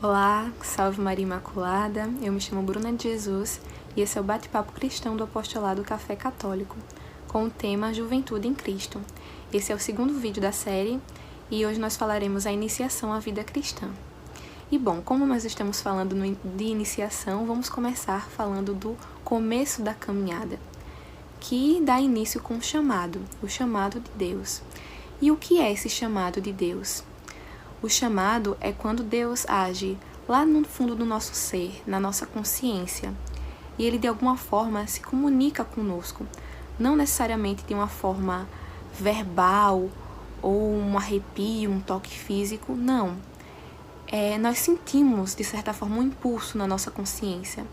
Olá, salve Maria Imaculada, eu me chamo Bruna de Jesus e esse é o Bate-Papo Cristão do Apostolado Café Católico, com o tema Juventude em Cristo. Esse é o segundo vídeo da série e hoje nós falaremos a iniciação à vida cristã. E bom, como nós estamos falando de iniciação, vamos começar falando do começo da caminhada, que dá início com o chamado de Deus. E o que é esse chamado de Deus? O chamado é quando Deus age lá no fundo do nosso ser, na nossa consciência, e Ele de alguma forma se comunica conosco, não necessariamente de uma forma verbal ou um arrepio, um toque físico, não. Nós sentimos, de certa forma, um impulso na nossa consciência.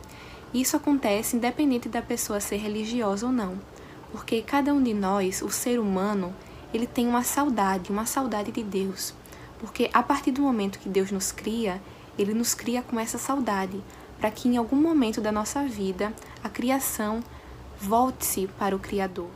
Isso acontece independente da pessoa ser religiosa ou não, porque cada um de nós, o ser humano, ele tem uma saudade de Deus. Porque a partir do momento que Deus nos cria, Ele nos cria com essa saudade, para que em algum momento da nossa vida, a criação volte-se para o Criador.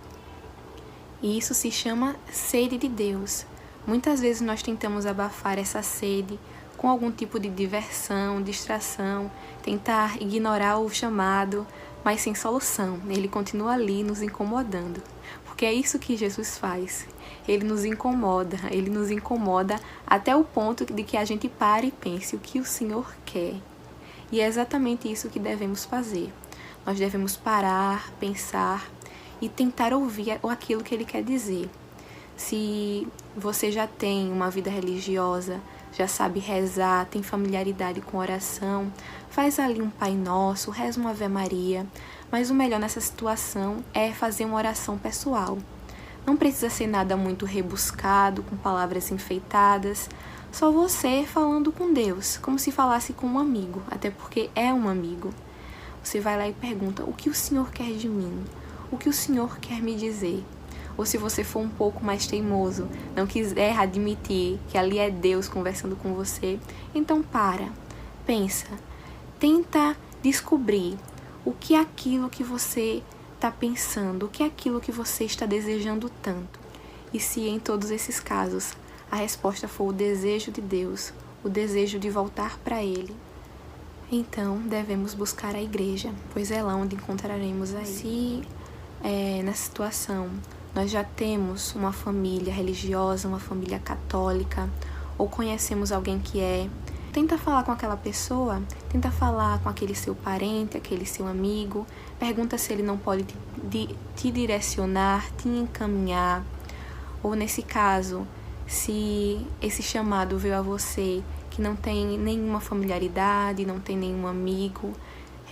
E isso se chama sede de Deus. Muitas vezes nós tentamos abafar essa sede com algum tipo de diversão, distração, tentar ignorar o chamado, mas sem solução. Ele continua ali nos incomodando. Porque é isso que Jesus faz. Ele nos incomoda até o ponto de que a gente pare e pense o que o Senhor quer. E é exatamente isso que devemos fazer. Nós devemos parar, pensar e tentar ouvir aquilo que Ele quer dizer. Se você já tem uma vida religiosa, já sabe rezar, tem familiaridade com oração, faz ali um Pai Nosso, reza uma Ave Maria, mas o melhor nessa situação é fazer uma oração pessoal. Não precisa ser nada muito rebuscado, com palavras enfeitadas, só você falando com Deus, como se falasse com um amigo, até porque é um amigo. Você vai lá e pergunta, o que o Senhor quer de mim? O que o Senhor quer me dizer? Ou se você for um pouco mais teimoso, não quiser admitir que ali é Deus conversando com você, então pensa, tenta descobrir o que é aquilo que você está pensando, o que é aquilo que você está desejando tanto. E se em todos esses casos a resposta for o desejo de Deus, o desejo de voltar para Ele, então devemos buscar a igreja, pois é lá onde encontraremos a Ele. Se nessa situação nós já temos uma família religiosa, uma família católica, ou conhecemos alguém que tenta falar com aquela pessoa, tenta falar com aquele seu parente, aquele seu amigo, pergunta se ele não pode te direcionar, te encaminhar, ou nesse caso, se esse chamado veio a você que não tem nenhuma familiaridade, não tem nenhum amigo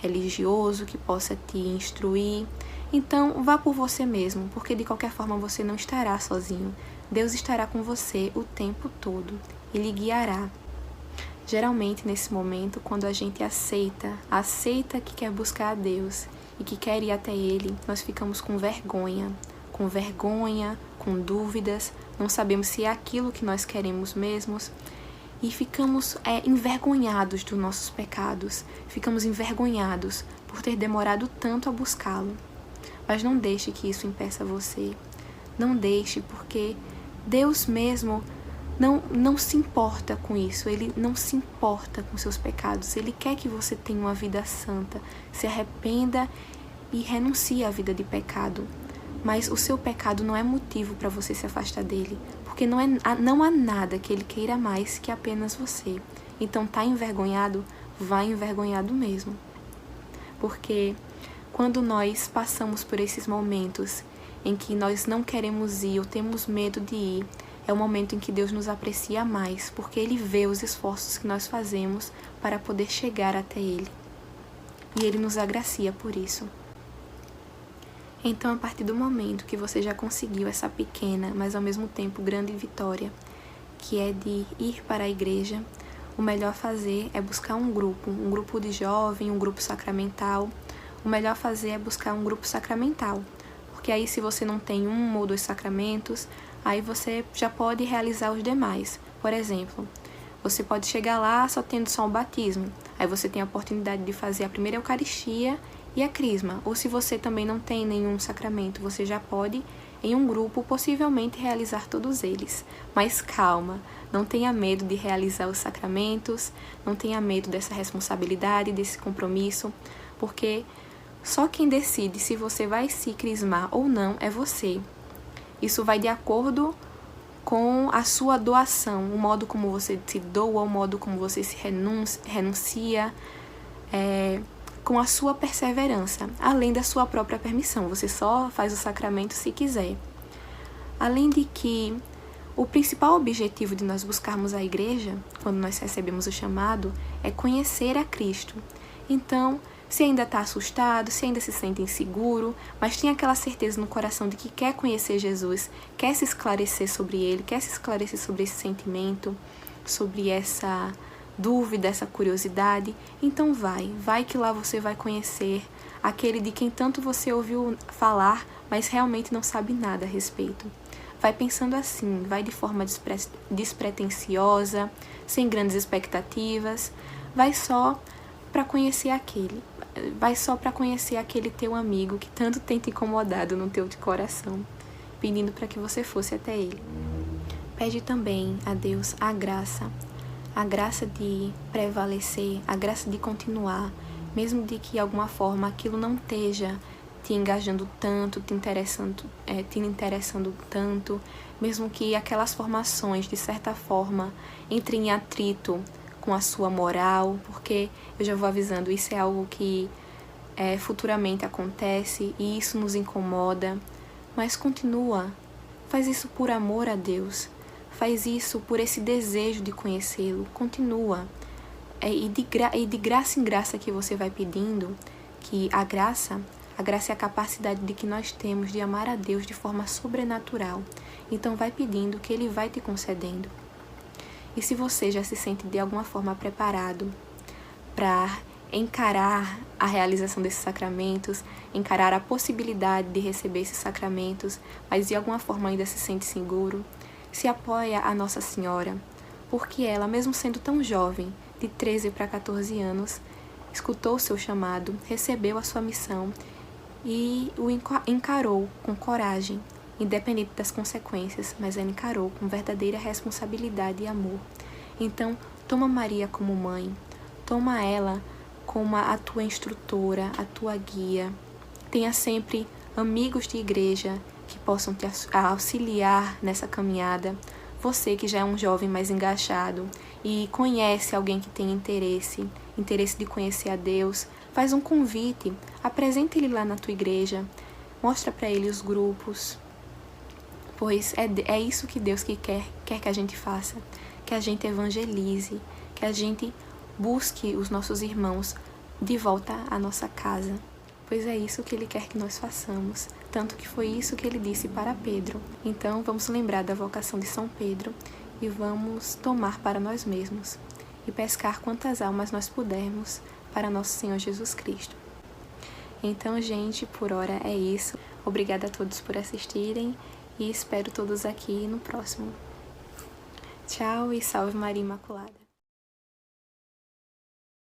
religioso que possa te instruir, então vá por você mesmo, porque de qualquer forma você não estará sozinho. Deus estará com você o tempo todo e lhe guiará. Geralmente nesse momento, quando a gente aceita que quer buscar a Deus e que quer ir até Ele, nós ficamos com vergonha, com dúvidas, não sabemos se é aquilo que nós queremos mesmos e ficamos envergonhados dos nossos pecados, ficamos envergonhados por ter demorado tanto a buscá-lo. Mas não deixe que isso impeça você. Não deixe, porque Deus mesmo não se importa com isso. Ele não se importa com seus pecados. Ele quer que você tenha uma vida santa. Se arrependa e renuncie à vida de pecado. Mas o seu pecado não é motivo para você se afastar dele. Porque não há nada que ele queira mais que apenas você. Então tá envergonhado? Vá envergonhado mesmo. Porque quando nós passamos por esses momentos em que nós não queremos ir ou temos medo de ir, é o momento em que Deus nos aprecia mais, porque Ele vê os esforços que nós fazemos para poder chegar até Ele. E Ele nos agracia por isso. Então, a partir do momento que você já conseguiu essa pequena, mas ao mesmo tempo grande vitória, que é de ir para a igreja, o melhor a fazer é buscar um grupo de jovem, um grupo sacramental. O melhor a fazer é buscar um grupo sacramental, porque aí se você não tem um ou dois sacramentos, aí você já pode realizar os demais. Por exemplo, você pode chegar lá tendo só o batismo, aí você tem a oportunidade de fazer a primeira Eucaristia e a Crisma, ou se você também não tem nenhum sacramento, você já pode em um grupo, possivelmente realizar todos eles. Mas calma, não tenha medo de realizar os sacramentos, não tenha medo dessa responsabilidade, desse compromisso, porque só quem decide se você vai se crismar ou não é você. Isso vai de acordo com a sua doação, o modo como você se doa, o modo como você se renuncia, com a sua perseverança, além da sua própria permissão. Você só faz o sacramento se quiser. Além de que o principal objetivo de nós buscarmos a igreja, quando nós recebemos o chamado, é conhecer a Cristo. Então, se ainda está assustado, se ainda se sente inseguro, mas tem aquela certeza no coração de que quer conhecer Jesus, quer se esclarecer sobre Ele, quer se esclarecer sobre esse sentimento, sobre essa dúvida, essa curiosidade, então vai que lá você vai conhecer aquele de quem tanto você ouviu falar, mas realmente não sabe nada a respeito. Vai pensando assim, vai de forma despretensiosa, sem grandes expectativas, vai só para conhecer aquele teu amigo que tanto tem te incomodado no teu coração, pedindo para que você fosse até ele. Pede também a Deus a graça de prevalecer, a graça de continuar, mesmo de que de alguma forma aquilo não esteja te engajando tanto, te interessando tanto, mesmo que aquelas formações, de certa forma, entrem em atrito com a sua moral, porque eu já vou avisando, isso é algo que futuramente acontece e isso nos incomoda, mas continua, faz isso por amor a Deus, faz isso por esse desejo de conhecê-lo, continua. E de graça em graça que você vai pedindo, que a graça é a capacidade de que nós temos de amar a Deus de forma sobrenatural. Então vai pedindo que Ele vai te concedendo. E se você já se sente de alguma forma preparado para encarar a realização desses sacramentos, encarar a possibilidade de receber esses sacramentos, mas de alguma forma ainda se sente seguro, se apoia a Nossa Senhora, porque ela, mesmo sendo tão jovem, de 13 para 14 anos, escutou o seu chamado, recebeu a sua missão e o encarou com coragem, independente das consequências, mas ela encarou com verdadeira responsabilidade e amor. Então, toma Maria como mãe, toma ela como a tua instrutora, a tua guia. Tenha sempre amigos de igreja que possam te auxiliar nessa caminhada. Você que já é um jovem mais engajado e conhece alguém que tem interesse de conhecer a Deus, faz um convite, apresenta ele lá na tua igreja, mostra para ele os grupos, pois é isso que Deus quer que a gente faça, que a gente evangelize, que a gente busque os nossos irmãos de volta à nossa casa, pois é isso que Ele quer que nós façamos, tanto que foi isso que Ele disse para Pedro. Então vamos lembrar da vocação de São Pedro e vamos tomar para nós mesmos e pescar quantas almas nós pudermos para nosso Senhor Jesus Cristo. Então, gente, por hora é isso. Obrigada a todos por assistirem e espero todos aqui no próximo. Tchau e salve Maria Imaculada.